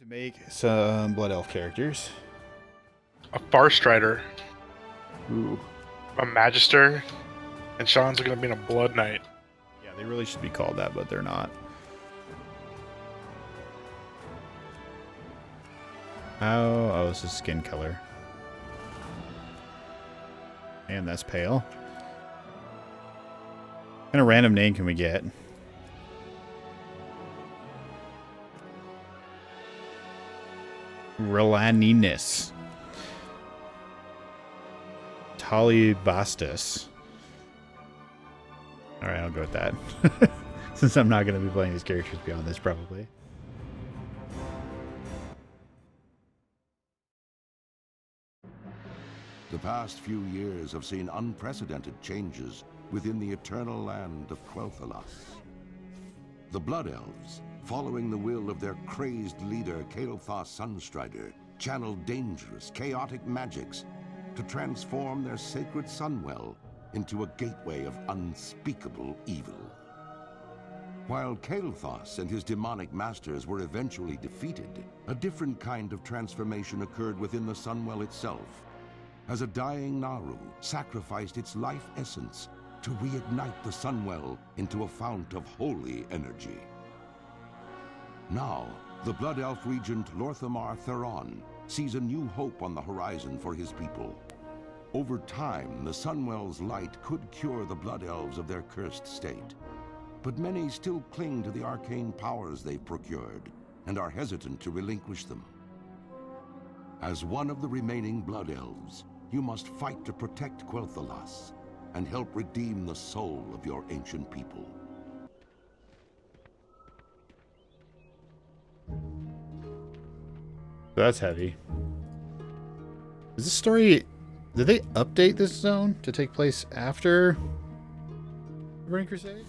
To make some Blood Elf characters. A Far Strider, Ooh. a Magister, and Sean's going to be in a Blood Knight. Yeah, they really should be called that, but they're not. Oh, this is skin color. And that's pale. What kind of random name can we get? Relaninus. Talibastus. Alright, I'll go with that. Since I'm not going to be playing these characters beyond this, probably. The past few years have seen unprecedented changes within the eternal land of Quel'Thalas. The Blood Elves, following the will of their crazed leader, Kael'thas Sunstrider, channeled dangerous, chaotic magics to transform their sacred Sunwell into a gateway of unspeakable evil. While Kael'thas and his demonic masters were eventually defeated, a different kind of transformation occurred within the Sunwell itself, as a dying Naru sacrificed its life essence to reignite the Sunwell into a fount of holy energy. Now, the Blood Elf regent Lorthamar Theron sees a new hope on the horizon for his people. Over time, the Sunwell's light could cure the Blood Elves of their cursed state, but many still cling to the arcane powers they've procured and are hesitant to relinquish them. As one of the remaining Blood Elves, you must fight to protect Quel'Thalas and help redeem the soul of your ancient people. That's heavy. Is this story... Did they update this zone to take place after Burning Crusade?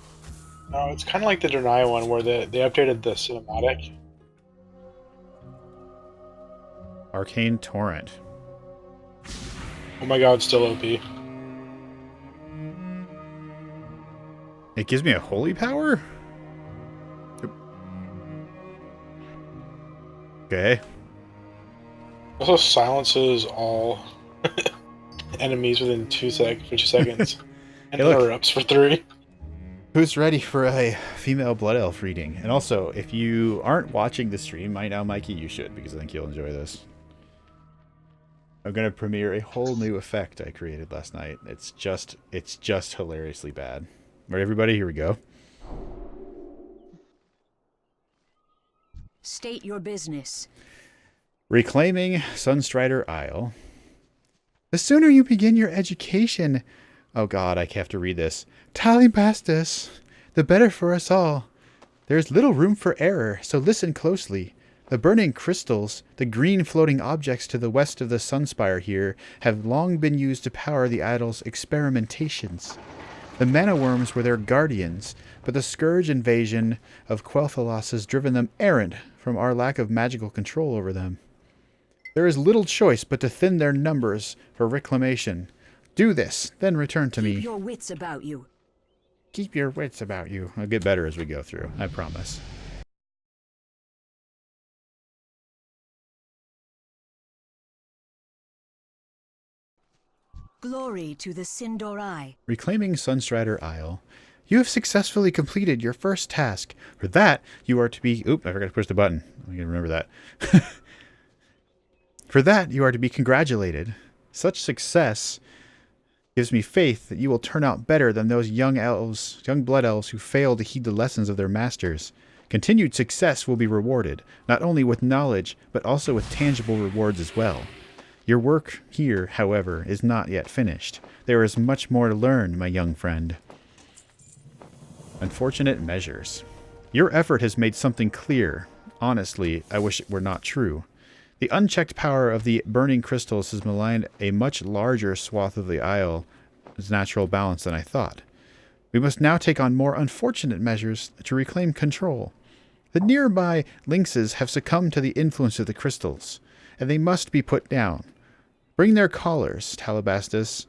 No, it's kind of like the Denia one where they updated the cinematic. Arcane Torrent. Oh my god, it's still OP. It gives me a holy power? Okay. Also silences all enemies within 2 seconds. And Hey, look. interrupts for 3. Who's ready for a female Blood Elf reading? And also, if you aren't watching the stream right now, Mikey, you should, because I think you'll enjoy this. I'm going to premiere a whole new effect I created last night. It's just hilariously bad. All right, everybody, here we go. State your business. Reclaiming Sunstrider Isle. The sooner you begin your education... Oh god, I have to read this. Talibastus, the better for us all. There is little room for error, so listen closely. The burning crystals, the green floating objects to the west of the Sunspire here, have long been used to power the idol's experimentations. The mana worms were their guardians, but the scourge invasion of Quel'Thalas has driven them errant from our lack of magical control over them. There is little choice but to thin their numbers for reclamation. Do this, then return to me. Keep your wits about you. Keep your wits about you. I'll get better as we go through, I promise. Glory to the Sindorai. Reclaiming Sunstrider Isle. You have successfully completed your first task. For that, you are to be... Oop, I forgot to push the button. I can remember that. For that, you are to be congratulated. Such success gives me faith that you will turn out better than those young blood elves who fail to heed the lessons of their masters. Continued success will be rewarded, not only with knowledge, but also with tangible rewards as well. Your work here, however, is not yet finished. There is much more to learn, my young friend. Unfortunate measures. Your effort has made something clear. Honestly, I wish it were not true. The unchecked power of the burning crystals has maligned a much larger swath of the Isle's natural balance than I thought. We must now take on more unfortunate measures to reclaim control. The nearby lynxes have succumbed to the influence of the crystals, and they must be put down. Bring their collars, Talibastus,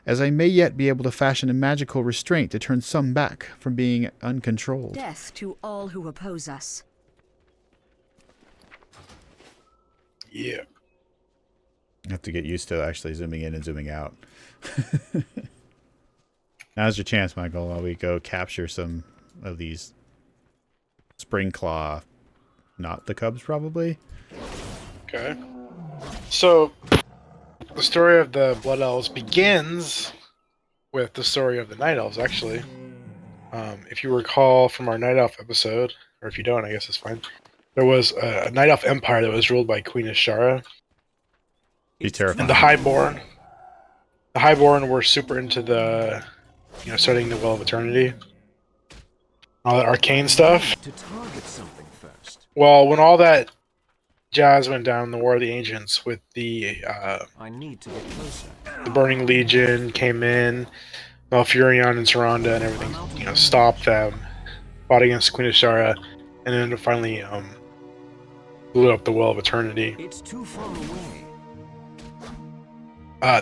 as I may yet be able to fashion a magical restraint to turn some back from being uncontrolled. Death to all who oppose us. Yeah. I have to get used to actually zooming in and zooming out. Now's your chance, Michael, while we go capture some of these spring claw, not the cubs probably. Okay. So, the story of the Blood Elves begins with the story of the Night Elves, actually. If you recall from our Night Elf episode, or if you don't, I guess it's fine. There was a Night Elf empire that was ruled by Queen Ashara, She's and terrifying. the Highborn. The Highborn were super into the, studying the Well of Eternity, all that arcane stuff. To target something first. Well, when all that jazz went down in the War of the Ancients with the I need to get closer. the Burning Legion came in, Malfurion and Saranda and everything, stopped them, fought against Queen Ashara, and then finally blew up the Well of Eternity. It's too far away.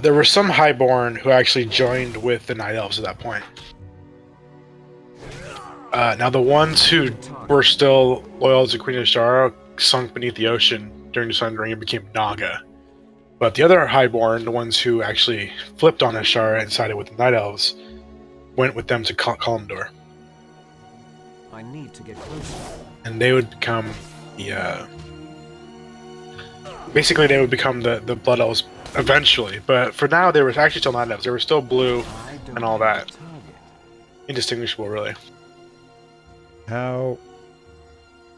There were some Highborn who actually joined with the Night Elves at that point. Now, the ones who were still loyal to Queen Ashara sunk beneath the ocean during the Sundering and became Naga. But the other Highborn, the ones who actually flipped on Ashara and sided with the Night Elves, went with them to Kalimdor. I need to get closer. And they would become the... basically, they would become the Blood Elves eventually. But for now, they were actually still Night Elves. They were still blue and all that. Indistinguishable, really. How?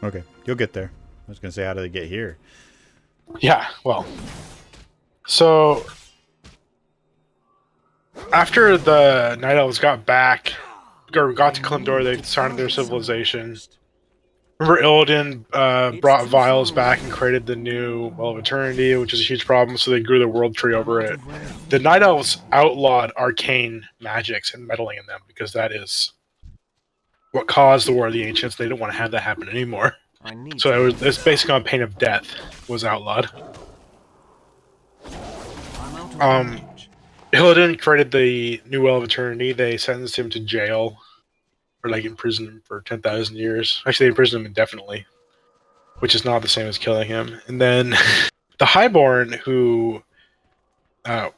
Okay, you'll get there. I was gonna say, how do they get here? Yeah, well. So, after the Night Elves got back, or got to Kalimdor, they started their civilization. Remember, Illidan brought vials back and created the new Well of Eternity, which is a huge problem, so they grew the world tree over it. The Night Elves outlawed arcane magics and meddling in them, because that is what caused the War of the Ancients. They didn't want to have that happen anymore. So it was basically on pain of death was outlawed. Illidan created the new Well of Eternity. They sentenced him to jail, or imprisoned him for 10,000 years. Actually, they imprisoned him indefinitely, which is not the same as killing him. And then the Highborn, who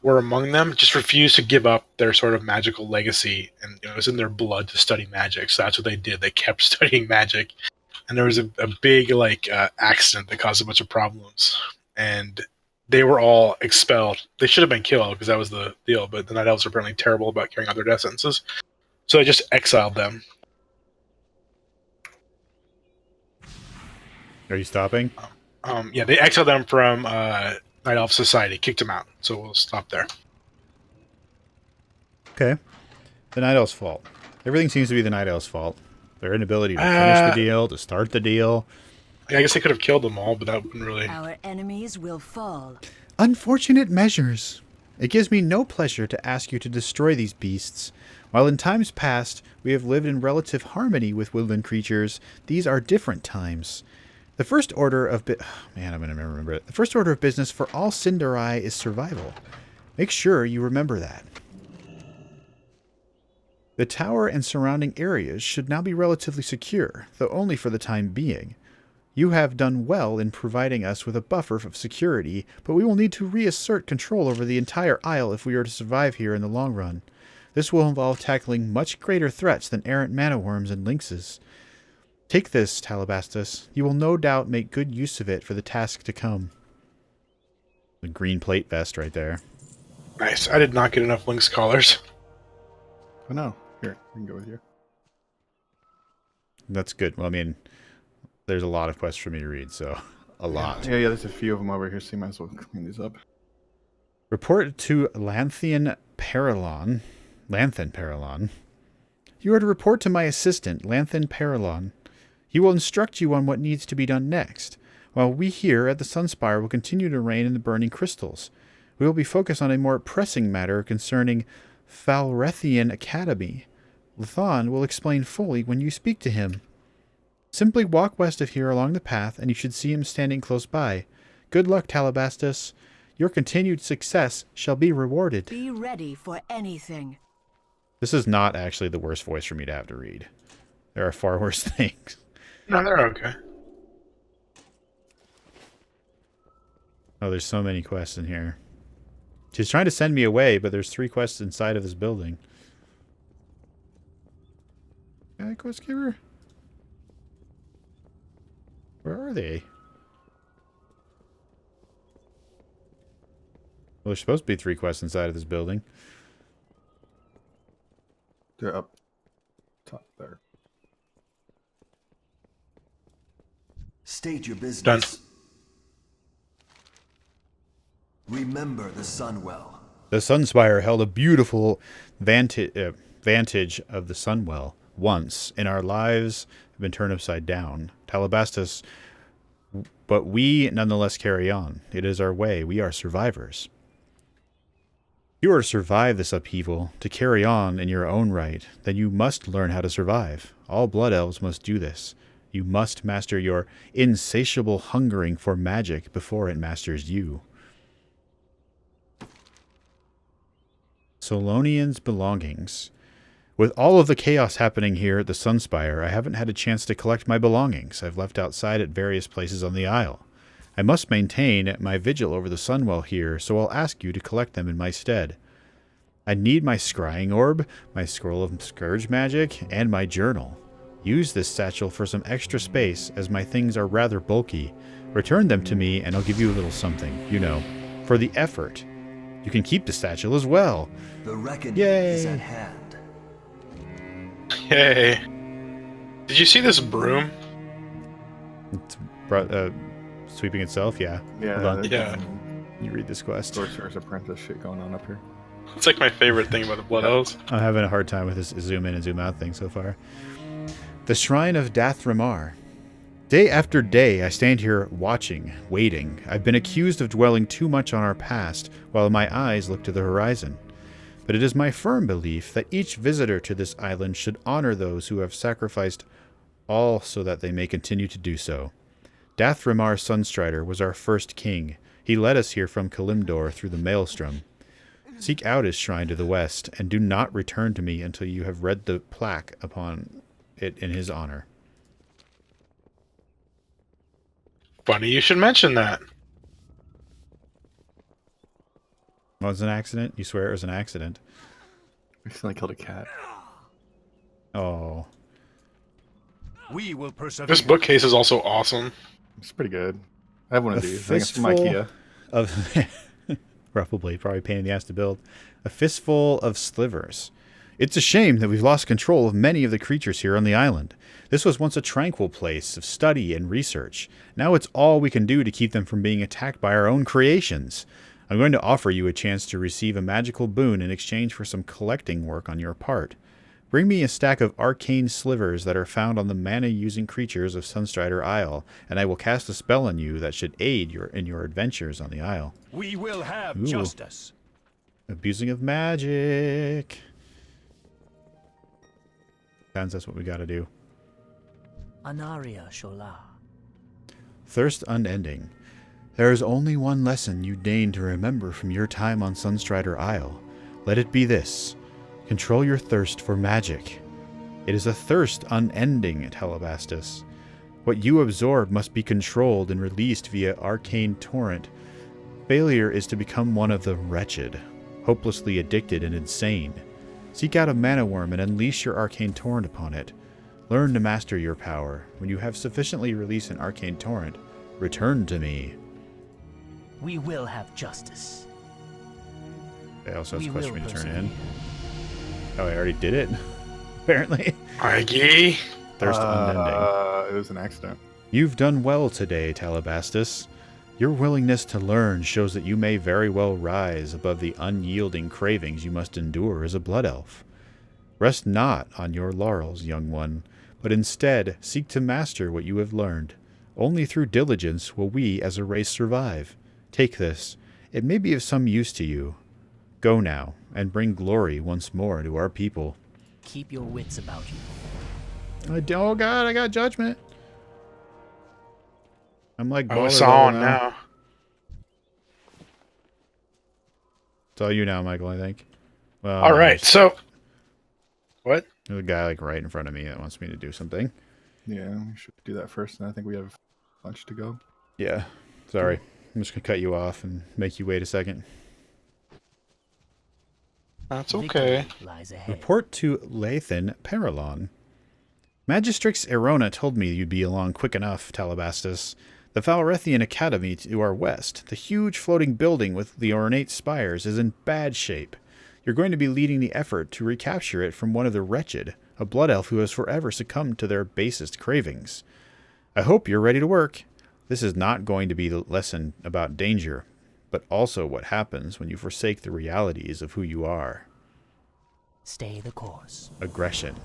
were among them, just refused to give up their sort of magical legacy, and it was in their blood to study magic. So that's what they did. They kept studying magic, and there was a big accident that caused a bunch of problems, and they were all expelled. They should have been killed because that was the deal, but the Night Elves are apparently terrible about carrying out their death sentences, so they just exiled them. Are you stopping? Yeah, they exiled them from Night Elf Society, kicked them out. So we'll stop there. Okay. The Night Elves' fault. Everything seems to be the Night Elves' fault. Their inability to finish the deal, to start the deal. I guess they could have killed them all, but that wouldn't really... Our enemies will fall. Unfortunate measures. It gives me no pleasure to ask you to destroy these beasts. While in times past we have lived in relative harmony with woodland creatures, these are different times. The first order of I'm going to remember it. The first order of business for all Sindarai is survival. Make sure you remember that. The tower and surrounding areas should now be relatively secure, though only for the time being. You have done well in providing us with a buffer of security, but we will need to reassert control over the entire isle if we are to survive here in the long run. This will involve tackling much greater threats than errant mana-worms and lynxes. Take this, Talabastus. You will no doubt make good use of it for the task to come. The green plate vest right there. Nice. I did not get enough lynx collars. Oh no. Here, we can go with you. That's good. Well, I mean, there's a lot of quests for me to read, so a lot. Yeah, there's a few of them over here, so you might as well clean these up. Report to Lanthan Paralon. You are to report to my assistant, Lanthan Paralon. He will instruct you on what needs to be done next, while we here at the Sunspire will continue to reign in the burning crystals. We will be focused on a more pressing matter concerning Falrethian Academy. Lathan will explain fully when you speak to him. Simply walk west of here along the path, and you should see him standing close by. Good luck, Talabastus. Your continued success shall be rewarded. Be ready for anything. This is not actually the worst voice for me to have to read. There are far worse things. No, they're okay. Oh, there's so many quests in here. She's trying to send me away, but there's 3 quests inside of this building. Yeah, quest giver? Where are they? Well, there's supposed to be 3 quests inside of this building. They're up top there. State your business. Done. Remember the Sunwell. The Sunspire held a beautiful vantage of the Sunwell. Once, in our lives have been turned upside down. Talabastus, but we nonetheless carry on. It is our way. We are survivors. You are to survive this upheaval, to carry on in your own right, then you must learn how to survive. All Blood Elves must do this. You must master your insatiable hungering for magic before it masters you. Solonian's belongings. With all of the chaos happening here at the Sunspire, I haven't had a chance to collect my belongings I've left outside at various places on the Isle. I must maintain my vigil over the Sunwell here, so I'll ask you to collect them in my stead. I need my scrying orb, my scroll of scourge magic, and my journal. Use this satchel for some extra space, as my things are rather bulky. Return them to me, and I'll give you a little something, you know, for the effort. You can keep the satchel as well. The reckoning Yay. is at hand. Hey. Did you see this broom? It's sweeping itself, yeah. Yeah. Hold on. there's Yeah. some You read this quest. Sorcerer's Apprentice shit going on up here. It's like my favorite thing about the Blood Elves. I'm having a hard time with this zoom in and zoom out thing so far. The Shrine of Dathramar. Day after day, I stand here watching, waiting. I've been accused of dwelling too much on our past, while my eyes look to the horizon. But it is my firm belief that each visitor to this island should honor those who have sacrificed all so that they may continue to do so. Dathramar Sunstrider was our first king. He led us here from Kalimdor through the Maelstrom. Seek out his shrine to the west, and do not return to me until you have read the plaque upon it in his honor. Funny you should mention that. Well, it's an accident? You swear it was an accident? We accidentally killed a cat. Oh. We will persevere. This bookcase is also awesome. It's pretty good. I have one of A these. I think it's from fistful IKEA. of probably a pain in the ass to build. A fistful of slivers. It's a shame that we've lost control of many of the creatures here on the island. This was once a tranquil place of study and research. Now it's all we can do to keep them from being attacked by our own creations. I'm going to offer you a chance to receive a magical boon in exchange for some collecting work on your part. Bring me a stack of arcane slivers that are found on the mana-using creatures of Sunstrider Isle, and I will cast a spell on you that should aid in your adventures on the Isle. We will have Ooh. justice. Abusing of magic. Sounds that's what we gotta do. Anaria Shola. Thirst unending. There is only one lesson you deign to remember from your time on Sunstrider Isle. Let it be this. Control your thirst for magic. It is a thirst unending, Telebastus. What you absorb must be controlled and released via arcane torrent. Failure is to become one of the wretched, hopelessly addicted and insane. Seek out a mana worm and unleash your arcane torrent upon it. Learn to master your power. When you have sufficiently released an arcane torrent, return to me. We will have justice. I also have We a question for will me to turn persevere. in. Oh, I already did it. Apparently. Aggie. Thirst unending. It was an accident. You've done well today, Talabastus. Your willingness to learn shows that you may very well rise above the unyielding cravings you must endure as a blood elf. Rest not on your laurels, young one, but instead seek to master what you have learned. Only through diligence will we as a race survive. Take this. It may be of some use to you. Go now, and bring glory once more to our people. Keep your wits about you. Oh God, I got judgment. I'm like Oh, it's baller on now. now. It's all you now, Michael, I think. Well, All right, so what? there's a guy like right in front of me that wants me to do something. Yeah, we should do that first, and I think we have a bunch to go. Yeah, sorry. I'm just gonna cut you off and make you wait a second. That's okay. Victory lies ahead. Report to Lathan Paralon. Magistrix Erona told me you'd be along quick enough, Talabastus. The Falrethian Academy to our west, the huge floating building with the ornate spires, is in bad shape. You're going to be leading the effort to recapture it from one of the wretched, a blood elf who has forever succumbed to their basest cravings. I hope you're ready to work. This is not going to be a lesson about danger, but also what happens when you forsake the realities of who you are. Stay the course. Aggression.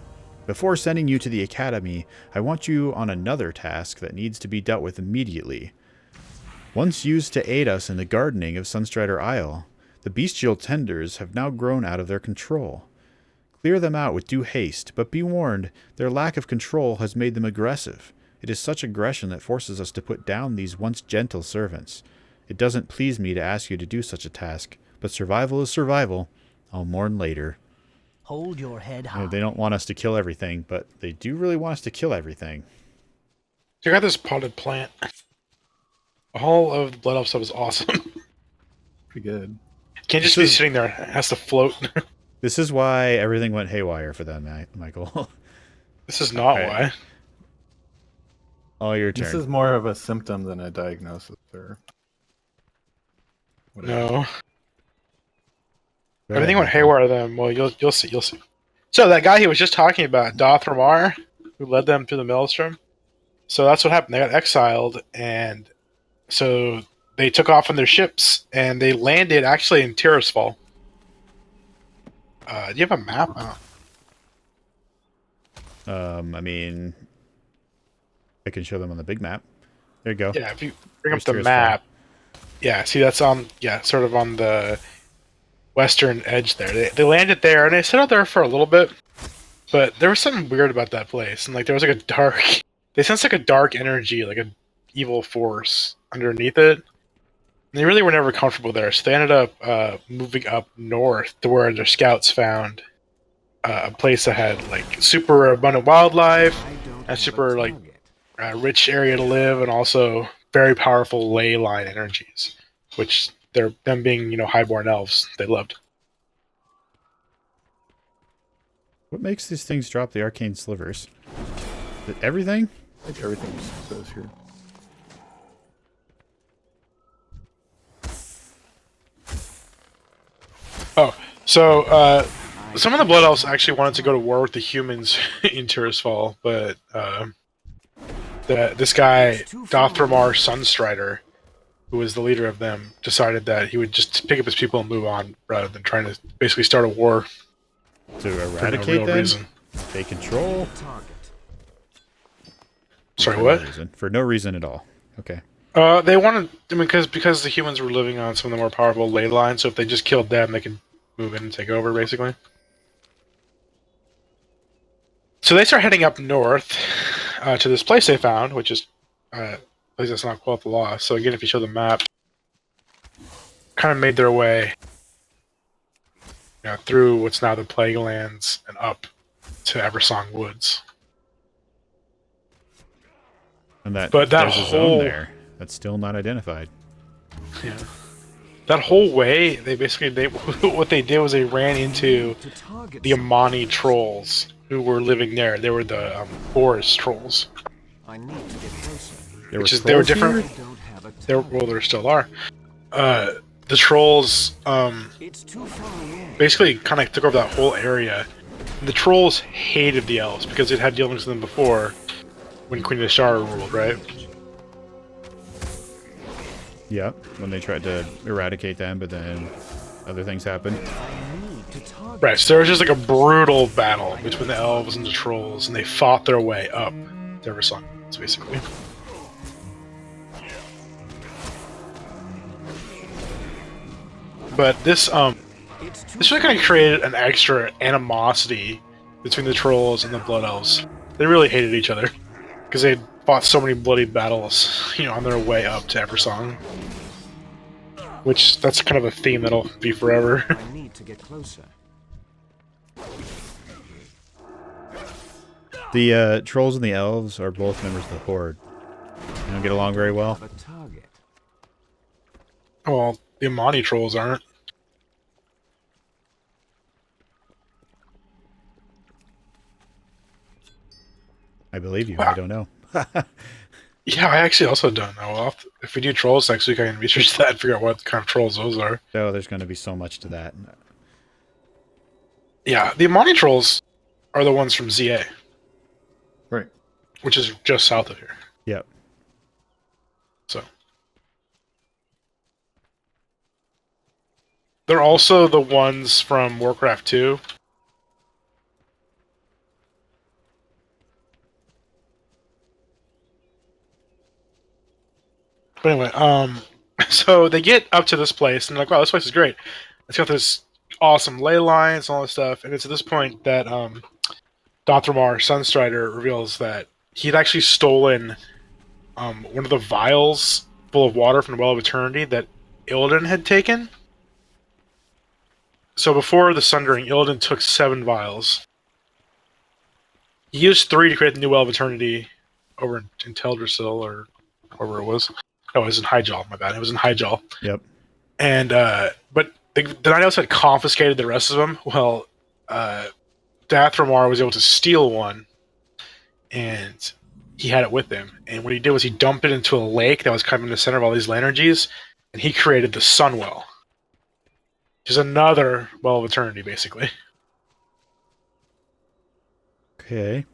Before sending you to the academy, I want you on another task that needs to be dealt with immediately. Once used to aid us in the gardening of Sunstrider Isle, the bestial tenders have now grown out of their control. Clear them out with due haste, but be warned, their lack of control has made them aggressive. It is such aggression that forces us to put down these once gentle servants. It doesn't please me to ask you to do such a task, but survival is survival. I'll mourn later. Hold your head You high. know, they don't want us to kill everything, but they do really want us to kill everything. Check out this potted plant. All of the Blood Elf stuff is awesome. Pretty good. Can't just be sitting there. It has to float. This is why everything went haywire for them, Michael. This is not Okay. why. All your turn. This is more of a symptom than a diagnosis, or whatever. No. Go Everything ahead, went Michael. haywire then. Well, you'll see. So that guy he was just talking about, Dothramar, who led them through the Maelstrom. So that's what happened. They got exiled, and so they took off on their ships, and they landed actually in Tirisfal. Do you have a map? I mean, I can show them on the big map. There you go. Yeah, if you bring up There's the Tirisfal. map. Yeah, see that's on, sort of on the western edge there. They landed there, and they set out there for a little bit, but there was something weird about that place. And like there was like they sensed like a dark energy, like an evil force underneath it. And they really were never comfortable there, so they ended up moving up north to where their scouts found a place that had like super abundant wildlife, and super like rich area to live, and also very powerful ley line energies, which them being highborn elves they loved. What makes these things drop the arcane slivers? Is it everything? I think everything says here. Oh, so some of the Blood Elves actually wanted to go to war with the humans in Tirisfal, but this guy, Dothramar Sunstrider, who was the leader of them, decided that he would just pick up his people and move on rather than trying to basically start a war To for no eradicate real them? reason. They control? Sorry, For what? No reason. For no reason at all. Okay. They wanted, because the humans were living on some of the more powerful ley lines, so if they just killed them, they could move in and take over, basically. So they start heading up north to this place they found, which is a place that's not quite the law. So again, if you show the map, kind of made their way through what's now the Plague Lands and up to Eversong Woods. And But that there's a zone whole- there that's still not identified. Yeah. That whole way, what they did was they ran into the Amani trolls who were living there. They were the forest trolls, There which were is they were trolls different. here? There still are. The trolls basically kind of took over that whole area. The trolls hated the elves because they'd had dealings with them before when Queen Ashara ruled, right? Yep, when they tried to eradicate them, but then other things happened. Right, so there was just like a brutal battle between the elves and the trolls, and they fought their way up to Eversong Woods, basically. But this really kind of created an extra animosity between the trolls and the Blood Elves. They really hated each other because they fought so many bloody battles, on their way up to Eversong. Which that's kind of a theme that'll be forever. I need to get closer. The trolls and the elves are both members of the Horde. They don't get along very well. A target. Well, the Amani trolls aren't. I believe you. Wow. I don't know. Yeah, I actually also don't know. If we do trolls next week, I can research that and figure out what kind of trolls those are. So there's going to be so much to that. Yeah, the Amani trolls are the ones from ZA, Right. which is just south of here. Yep. So they're also the ones from Warcraft 2. But anyway, so they get up to this place and they're like, wow, this place is great. It's got this awesome ley lines and all this stuff. And it's at this point that Dothramar, Sunstrider, reveals that he'd actually stolen one of the vials full of water from the Well of Eternity that Illidan had taken. So before the Sundering, Illidan took 7 vials. He used 3 to create the new Well of Eternity over in Teldrassil, or wherever it was. No, it was in Hyjal, my bad. It was in Hyjal. Yep. And, but the Night Elves had confiscated the rest of them. Well, Dathramar was able to steal one, and he had it with him. And what he did was he dumped it into a lake that was kind of in the center of all these energies, and he created the Sunwell. Which is another Well of Eternity, basically. Okay.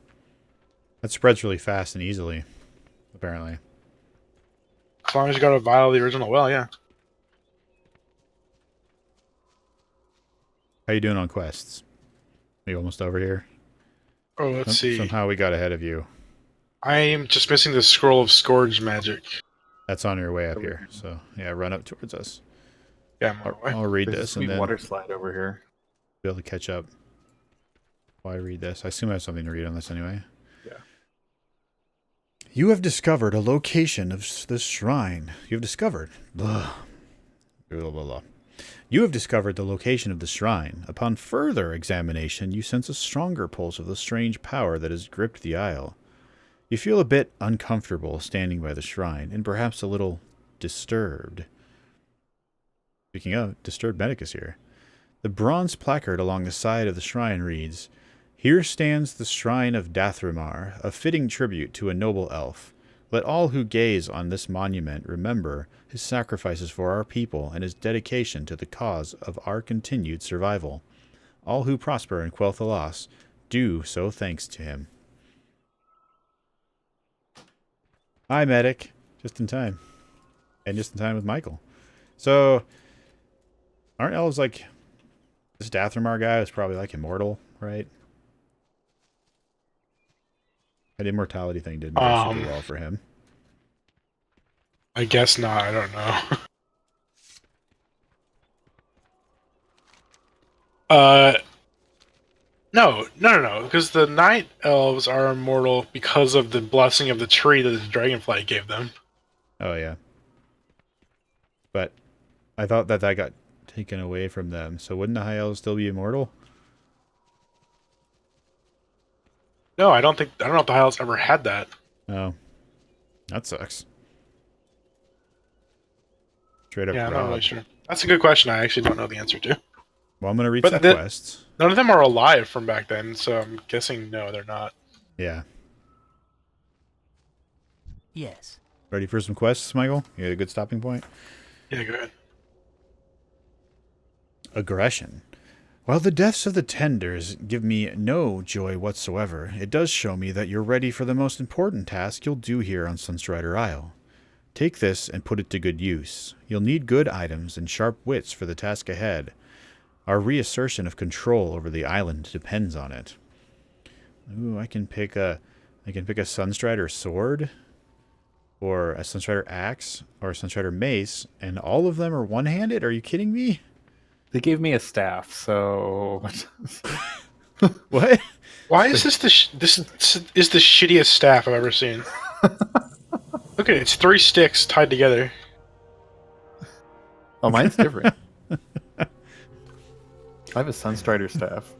That spreads really fast and easily, apparently. As long as you got a vial of the original well, yeah. How you doing on quests? Are you almost over here? Oh, let's see. Somehow we got ahead of you. I am just missing the Scroll of Scourge magic. That's on your way up here. So, yeah, run up towards us. Yeah, I'm on my way. I'll read There's a this sweet and then water slide over here. be able to catch up. Why read this? I assume I have something to read on this anyway. Yeah. You have discovered a location of the shrine. You have discovered. Blah. Blah, blah, blah. You have discovered the location of the shrine. Upon further examination, you sense a stronger pulse of the strange power that has gripped the isle. You feel a bit uncomfortable standing by the shrine, and perhaps a little disturbed. Speaking of, disturbed Medicus here. The bronze placard along the side of the shrine reads, "Here stands the shrine of Dathramar, a fitting tribute to a noble elf. Let all who gaze on this monument remember his sacrifices for our people and his dedication to the cause of our continued survival. All who prosper in Quel'Thalas do so thanks to him." Hi, medic. Just in time. And just in time with Michael. So, aren't elves like... This Dathramar guy was probably like immortal, right? That immortality thing didn't go super well for him. I guess not. I don't know. No. Because the Night Elves are immortal because of the blessing of the tree that the Dragonflight gave them. Oh, yeah. But I thought that got taken away from them. So wouldn't the High Elves still be immortal? No, I don't know if the High Elves ever had that. Oh. That sucks. Straight up Yeah, I'm robbed. not really sure. That's a good question. I actually don't know the answer to. Well, I'm going to read But some quests. None of them are alive from back then, so I'm guessing no, they're not. Yeah. Yes. Ready for some quests, Michael? You had a good stopping point? Yeah, go ahead. Aggression. While the deaths of the tenders give me no joy whatsoever, it does show me that you're ready for the most important task you'll do here on Sunstrider Isle. Take this and put it to good use. You'll need good items and sharp wits for the task ahead. Our reassertion of control over the island depends on it. Ooh, I can pick a Sunstrider sword, or a Sunstrider axe, or a Sunstrider mace, and all of them are one-handed? Are you kidding me? They gave me a staff, so... What? Why is this this is the shittiest staff I've ever seen? Look at it, it's 3 sticks tied together. Oh, mine's different. I have a Sunstrider staff.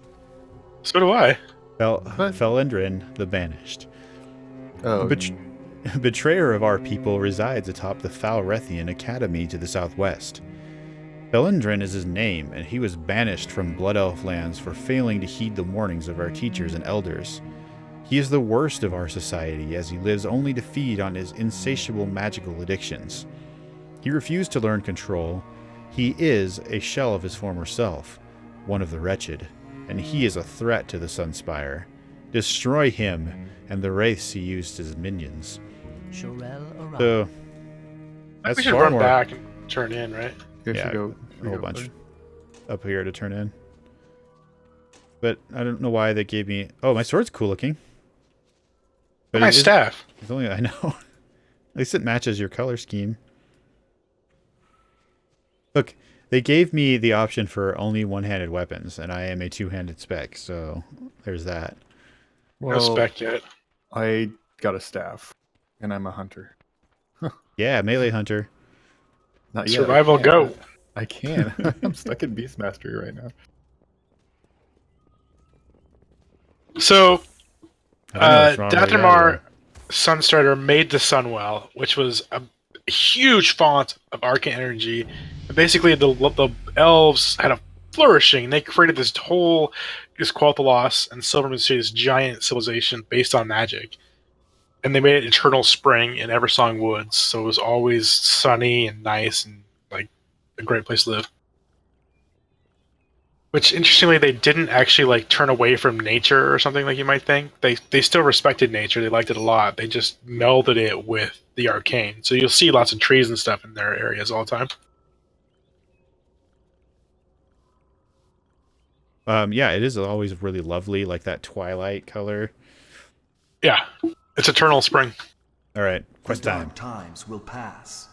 So do I. Felendrin the Banished. Oh, But betrayer of our people resides atop the Falrethian Academy to the southwest. Belendrin is his name, and he was banished from Blood Elf lands for failing to heed the warnings of our teachers and elders. He is the worst of our society, as he lives only to feed on his insatiable magical addictions. He refused to learn control. He is a shell of his former self, one of the wretched, and he is a threat to the Sunspire. Destroy him and the wraiths he used as minions. Shorel arrived. So, that's we should far run more. back and turn in, right? You Yeah, should go a whole bunch up here to turn in. But I don't know why they gave me... Oh, my sword's cool looking. But My it is- staff. It's only... I know. At least it matches your color scheme. Look, they gave me the option for only one-handed weapons, and I am a two-handed spec, so there's that. No spec yet. I got a staff, and I'm a hunter. Yeah, melee hunter. Not yet. Survival go. I can. I'm stuck in Beast Mastery right now. So, I don't know what's wrong with that Dathomar either. Sunstrider made the Sunwell, which was a huge font of arcane energy. And basically, the elves had a flourishing. They created this Quathalos and Silvermoon City, this giant civilization based on magic. And they made it eternal spring in Eversong Woods, so it was always sunny and nice and like a great place to live. Which, interestingly, they didn't actually like turn away from nature or something like you might think. They still respected nature. They liked it a lot. They just melded it with the arcane. So you'll see lots of trees and stuff in their areas all the time. Yeah, it is always really lovely, like that twilight color. Yeah, it's eternal spring. All right, The quest time. dark times will pass.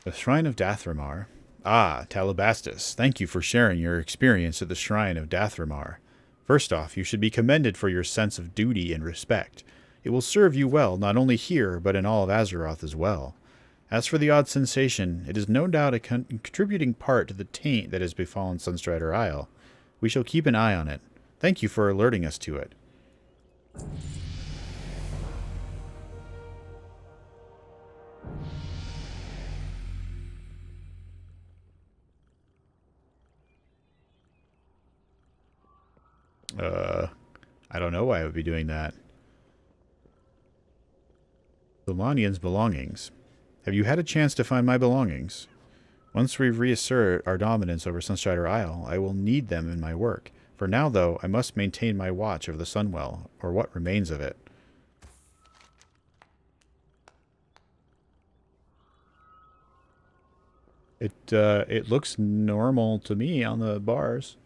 The Shrine of Dathramar. Ah, Talabastus, thank you for sharing your experience at the Shrine of Dathramar. First off, you should be commended for your sense of duty and respect. It will serve you well not only here, but in all of Azeroth as well. As for the odd sensation, it is no doubt a contributing part to the taint that has befallen Sunstrider Isle. We shall keep an eye on it. Thank you for alerting us to it. I don't know why I would be doing that. Solanian's belongings. Have you had a chance to find my belongings? Once we reassert our dominance over Sunstrider Isle, I will need them in my work. For now, though, I must maintain my watch of the Sunwell, or what remains of it. It looks normal to me on the bars.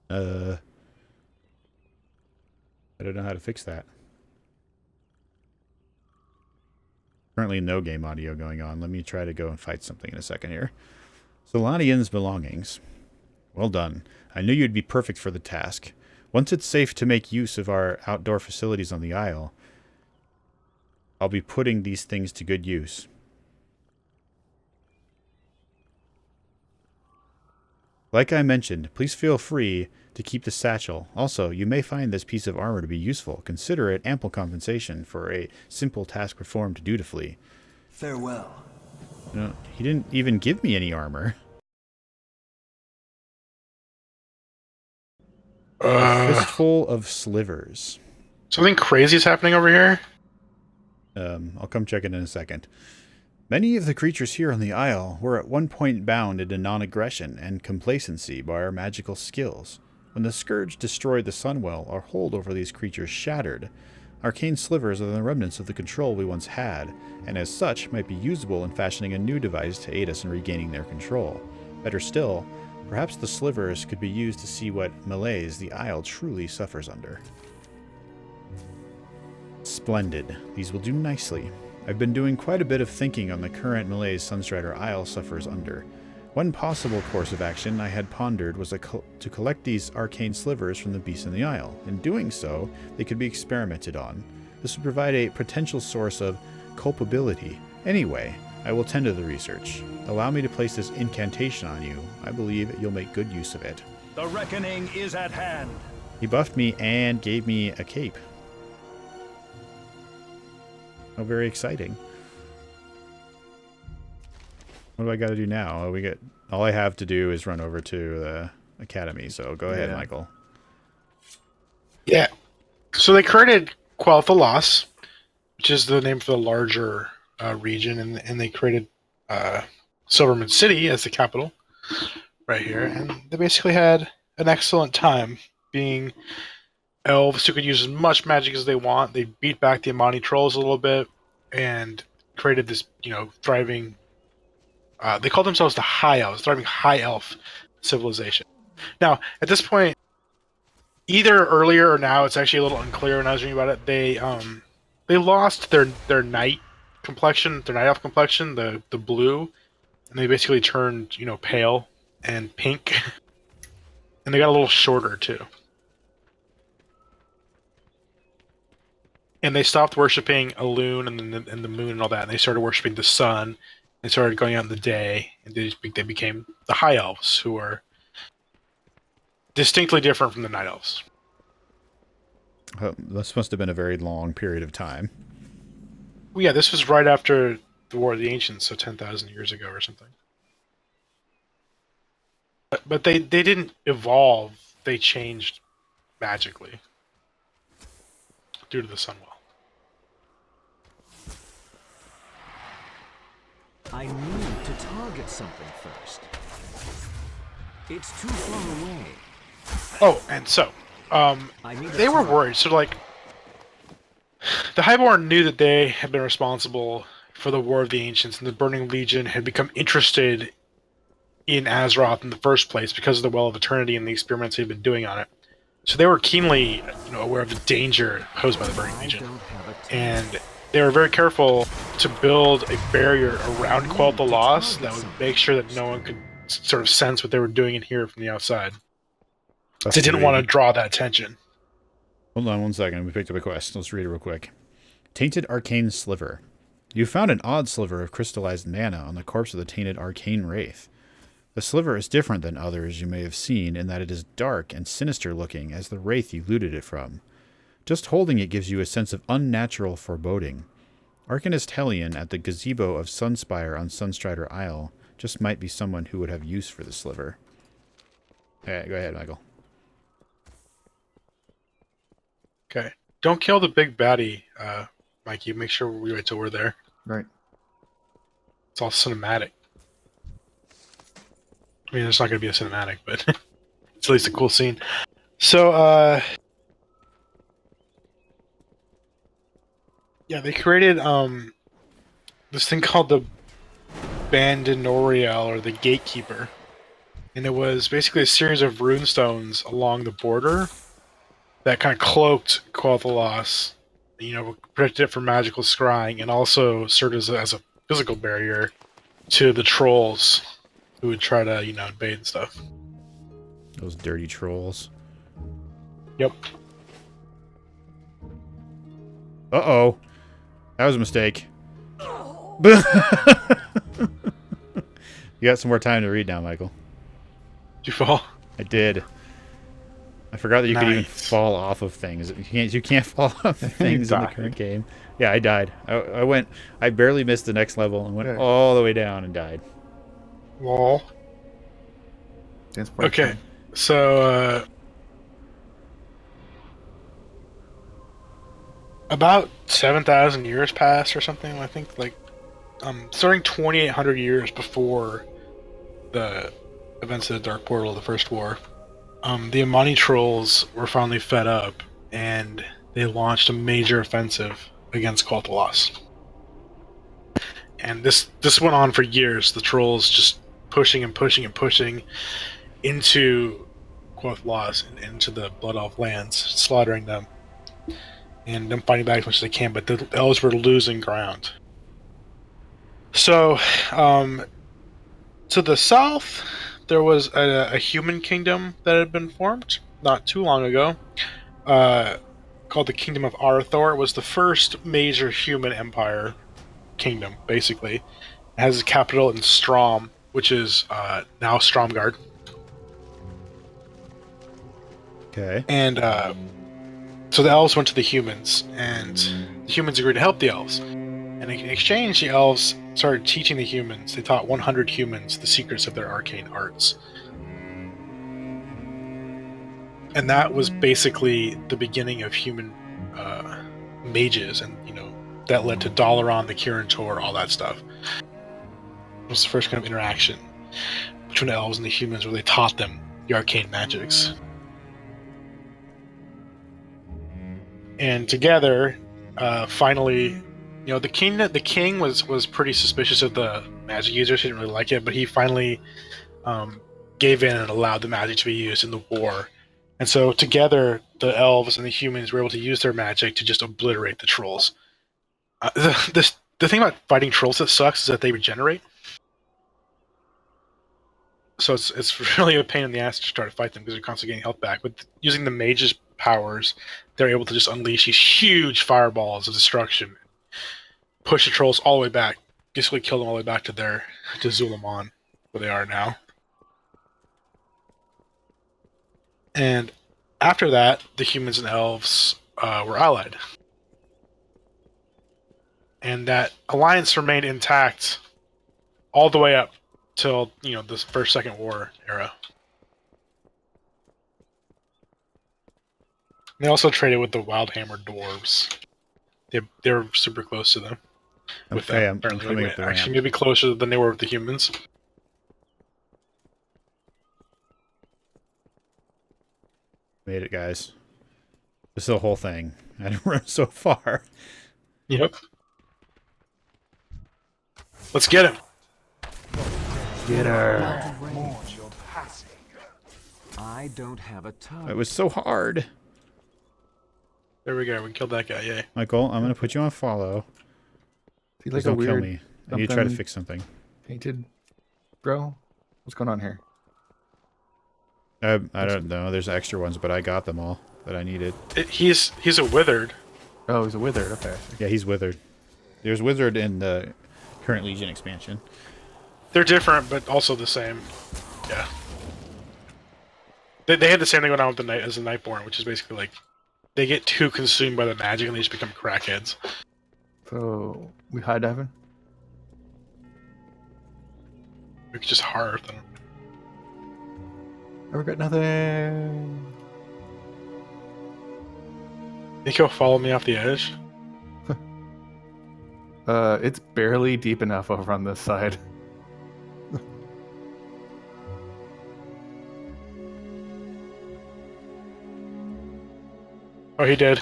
I don't know how to fix that. Currently no game audio going on. Let me try to go and fight something in a second here. Solanian's belongings. Well done. I knew you'd be perfect for the task. Once it's safe to make use of our outdoor facilities on the Isle, I'll be putting these things to good use. Like I mentioned, please feel free to keep the satchel. Also, you may find this piece of armor to be useful. Consider it ample compensation for a simple task performed dutifully. Farewell. No, he didn't even give me any armor. A fistful of slivers. Something crazy is happening over here. I'll come check it in a second. Many of the creatures here on the Isle were at one point bound into non-aggression and complacency by our magical skills. When the Scourge destroyed the Sunwell, our hold over these creatures shattered. Arcane slivers are the remnants of the control we once had, and as such might be usable in fashioning a new device to aid us in regaining their control. Better still, perhaps the slivers could be used to see what malaise the Isle truly suffers under. Splendid. These will do nicely. I've been doing quite a bit of thinking on the current malaise Sunstrider Isle suffers under. One possible course of action I had pondered was to collect these arcane slivers from the beasts in the Isle. In doing so, they could be experimented on. This would provide a potential source of culpability. Anyway, I will tend to the research. Allow me to place this incantation on you. I believe you'll make good use of it. The reckoning is at hand. He buffed me and gave me a cape. How very exciting. What do I got to do now? Oh, all I have to do is run over to the academy. So go ahead, Michael. Yeah. So they created Quel'Thalas, which is the name for the larger region, and they created Silverman City as the capital right here. And they basically had an excellent time being elves who could use as much magic as they want. They beat back the Amani trolls a little bit and created this, thriving. They called themselves the High Elves, thriving High Elf civilization. Now, at this point, either earlier or now, it's actually a little unclear when I was reading about it. They lost their night complexion, their night elf complexion, the blue, and they basically turned pale and pink, and they got a little shorter too. And they stopped worshiping Elune and the moon and all that, and they started worshiping the sun. They started going out in the day, and they became the High Elves, who are distinctly different from the Night Elves. This must have been a very long period of time. Well, yeah, this was right after the War of the Ancients, so 10,000 years ago or something. But they didn't evolve. They changed magically due to the Sunwell. I need to target something first. It's too far away. Oh, and so, they were worried. So, the Highborn knew that they had been responsible for the War of the Ancients, and the Burning Legion had become interested in Azeroth in the first place because of the Well of Eternity and the experiments they'd been doing on it. So they were keenly, aware of the danger posed by the Burning Legion, and they were very careful to build a barrier around Quel'Thalas that would make sure that no one could sort of sense what they were doing in here from the outside. They didn't want to draw that attention. Hold on 1 second. We picked up a quest. Let's read it real quick. Tainted Arcane Sliver. You found an odd sliver of crystallized mana on the corpse of the tainted Arcane Wraith. The sliver is different than others you may have seen in that it is dark and sinister looking as the wraith you looted it from. Just holding it gives you a sense of unnatural foreboding. Arcanist Hellion at the gazebo of Sunspire on Sunstrider Isle just might be someone who would have use for the sliver. Okay, go ahead, Michael. Okay. Don't kill the big baddie, Mikey. Make sure we wait till we're there. Right. It's all cinematic. I mean, it's not going to be a cinematic, but it's at least a cool scene. So, yeah, they created this thing called the Bandinorial, or the Gatekeeper. And it was basically a series of runestones along the border that kind of cloaked Quel'Thalas, protected it from magical scrying, and also served as a physical barrier to the trolls who would try to, invade and stuff. Those dirty trolls. Yep. Uh-oh. That was a mistake. You got some more time to read now, Michael. Did you fall? I did. I forgot that you could even fall off of things. You can't fall off of things in the current game. Yeah, I died. I barely missed the next level and went all the way down and died. Wall. Okay, so about 7,000 years passed or something. I think starting 2,800 years before the events of the Dark Portal of the First War. The Amani trolls were finally fed up, and they launched a major offensive against Quel'Thalas. And this went on for years. The trolls just pushing and pushing and pushing into Quel'Thalas and into the Blood Elf lands, slaughtering them, and them fighting back as much as they can. But the elves were losing ground. So, to the south, there was a human kingdom that had been formed not too long ago, called the Kingdom of Arathor. It was the first major human empire kingdom, basically. It has a capital in Strom, which is now Stromgarde. Okay. And so the elves went to the humans, and the humans agreed to help the elves. And in exchange, the elves started teaching the humans. They taught 100 humans the secrets of their arcane arts. And that was basically the beginning of human mages, and that led to Dalaran, the Kirin Tor, all that stuff. It was the first kind of interaction between the elves and the humans, where they taught them the arcane magics. And together, finally, the king was pretty suspicious of the magic users. He didn't really like it, but he finally gave in and allowed the magic to be used in the war. And so together, the elves and the humans were able to use their magic to just obliterate the trolls. The thing about fighting trolls that sucks is that they regenerate. So it's really a pain in the ass to try to fight them because they're constantly getting health back. But using the mage's powers, they're able to just unleash these huge fireballs of destruction, push the trolls all the way back, basically kill them all the way back to Zulaman, where they are now. And after that, the humans and elves were allied. And that alliance remained intact all the way up till, the First Second War era. And they also traded with the Wildhammer dwarves. They were super close to them. Okay, I'm coming up the ramp. Actually, maybe closer than they were with the humans. Made it, guys. This is the whole thing. I didn't run so far. Yep. Let's get him. Get her. I don't have a target. It was so hard. There we go. We killed that guy. Yay. Michael, I'm going to put you on follow. See, like Please a don't kill weird me. I need to try to fix something. painted, bro. What's going on here? I don't know. There's extra ones, but I got them all that I needed. He's a withered. Oh, he's a withered. Okay. Yeah, he's withered. There's withered in the current Legion expansion. They're different, but also the same. Yeah. They had the same thing going on with as the Nightborn, which is basically like they get too consumed by the magic and they just become crackheads. So we high diving. We could just hearth them. I regret nothing. Think he'll follow me off the edge? It's barely deep enough over on this side. Oh, he did.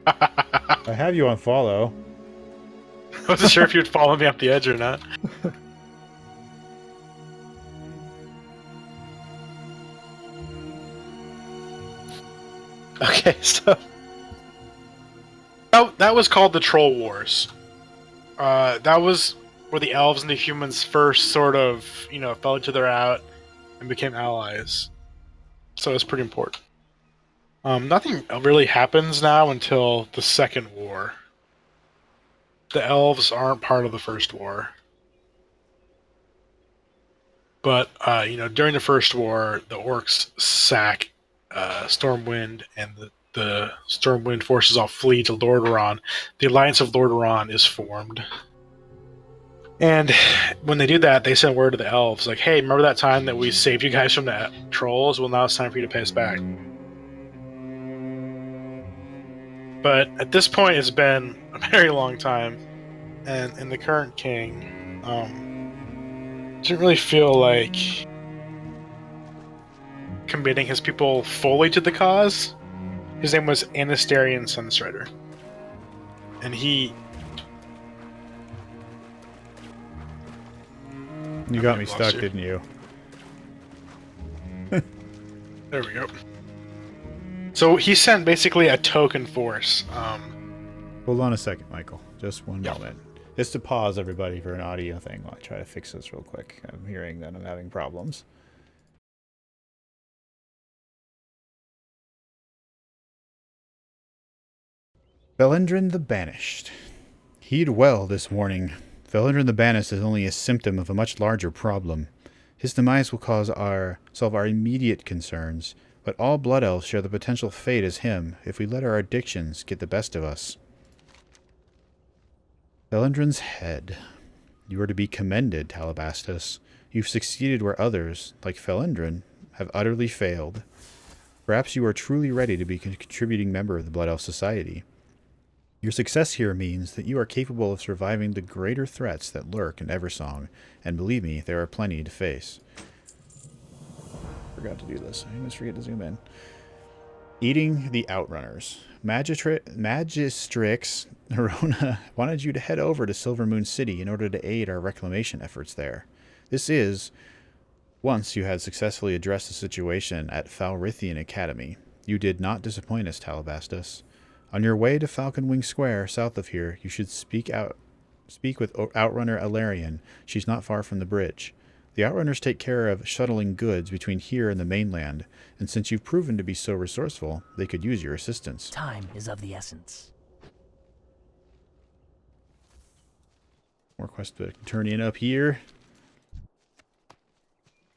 I have you on follow. I wasn't sure if you'd follow me off the edge or not. Okay, so that was called the Troll Wars. That was where the elves and the humans first sort of, fell each other out and became allies. So it's pretty important. Nothing really happens now until the Second War. The elves aren't part of the First War. But, during the First War, the orcs sack Stormwind, and the Stormwind forces all flee to Lordaeron. The Alliance of Lordaeron is formed. And when they do that, they send word to the elves, like, hey, remember that time that we saved you guys from the trolls? Well, now it's time for you to pay us back. But at this point, it's been a very long time, and the current king didn't really feel like committing his people fully to the cause. His name was Anastarian Sunstrider. And he... You got me stuck, didn't you? There we go. So he sent basically a token force. Hold on a second, Michael. Just one moment. Just to pause everybody for an audio thing while I try to fix this real quick. I'm hearing that I'm having problems. Felindrin the Banished. Heed well this warning. Felindrin the Banished is only a symptom of a much larger problem. His demise will solve our immediate concerns, but all Blood Elves share the potential fate as him if we let our addictions get the best of us. Felendrin's head. You are to be commended, Talabastus. You've succeeded where others, like Felendrin, have utterly failed. Perhaps you are truly ready to be a contributing member of the Blood Elf Society. Your success here means that you are capable of surviving the greater threats that lurk in Eversong, and believe me, there are plenty to face. Forgot to do this. I always forget to zoom in. Eating the Outrunners. Magistrix Nerona wanted you to head over to Silver Moon City in order to aid our reclamation efforts there. This is, once you had successfully addressed the situation at Falrithian Academy. You did not disappoint us, Talabastus. On your way to Falcon Wing Square, south of here, you should speak with Outrunner Alarian. She's not far from the bridge. The Outrunners take care of shuttling goods between here and the mainland, and since you've proven to be so resourceful, they could use your assistance. Time is of the essence. More quests to turn in up here.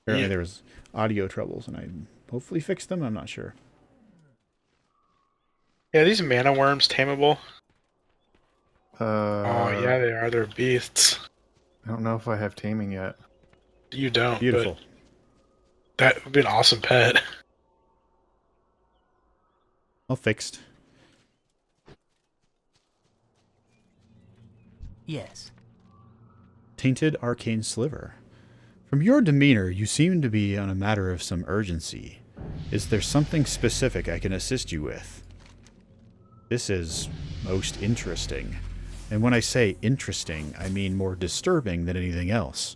Apparently there was audio troubles, and I hopefully fixed them. I'm not sure. Yeah, these mana worms tameable. Oh yeah, they are. They're beasts. I don't know if I have taming yet. You don't. Beautiful. But that would be an awesome pet. All fixed. Yes. Tainted Arcane Sliver. From your demeanor, you seem to be on a matter of some urgency. Is there something specific I can assist you with? This is most interesting. And when I say interesting, I mean more disturbing than anything else.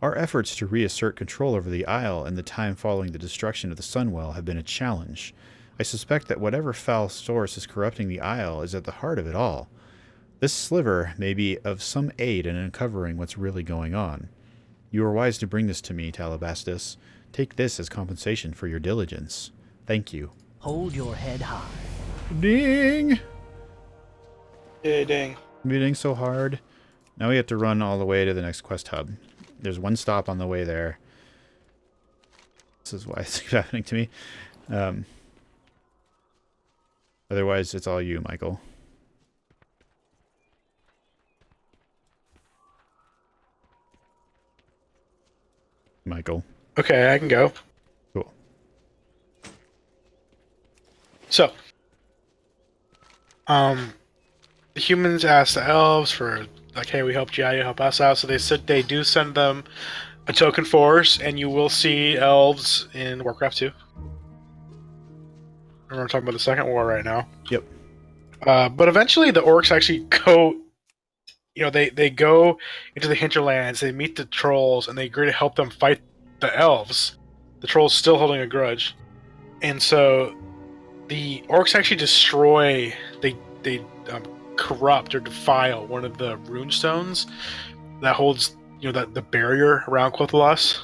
Our efforts to reassert control over the Isle and the time following the destruction of the Sunwell have been a challenge. I suspect that whatever foul source is corrupting the Isle is at the heart of it all. This sliver may be of some aid in uncovering what's really going on. You are wise to bring this to me, Talabastus. Take this as compensation for your diligence. Thank you. Hold your head high. Ding! Yeah, dang. Meeting so hard. Now we have to run all the way to the next quest hub. There's one stop on the way there. This is why it's happening to me. Otherwise, it's all you, Michael. Michael. Okay, I can go. Cool. So, the humans asked the elves for, like, hey, we helped you out, you help us out. So they do send them a token force, and you will see elves in Warcraft 2. Remember, I'm talking about the Second War right now. Yep. But eventually the orcs actually go, they go into the hinterlands, they meet the trolls, and they agree to help them fight the elves. The trolls still holding a grudge. And so the orcs actually destroy, they corrupt or defile one of the rune stones that holds, the barrier around Quothalas.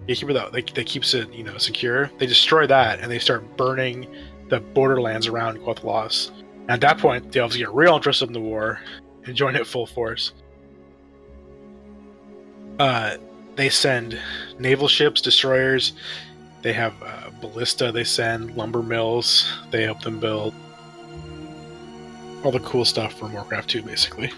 That keeps it, secure. They destroy that, and they start burning the borderlands around Quothalas. And at that point, the elves get real interested in the war and join it full force. They send naval ships, destroyers. They have ballista. They send lumber mills. They help them build all the cool stuff from Warcraft 2, basically.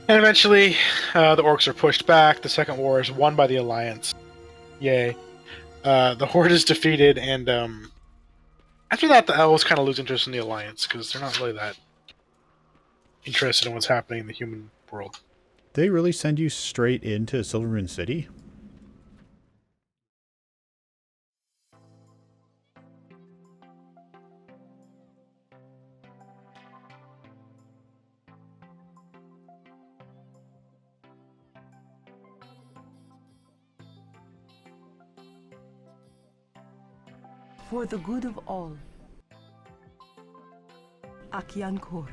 And eventually, the orcs are pushed back. The Second War is won by the Alliance. Yay. The Horde is defeated, and after that, the elves kind of lose interest in the Alliance, because they're not really that interested in what's happening in the human world. They really send you straight into Silvermoon City? For the good of all. Akian Kor.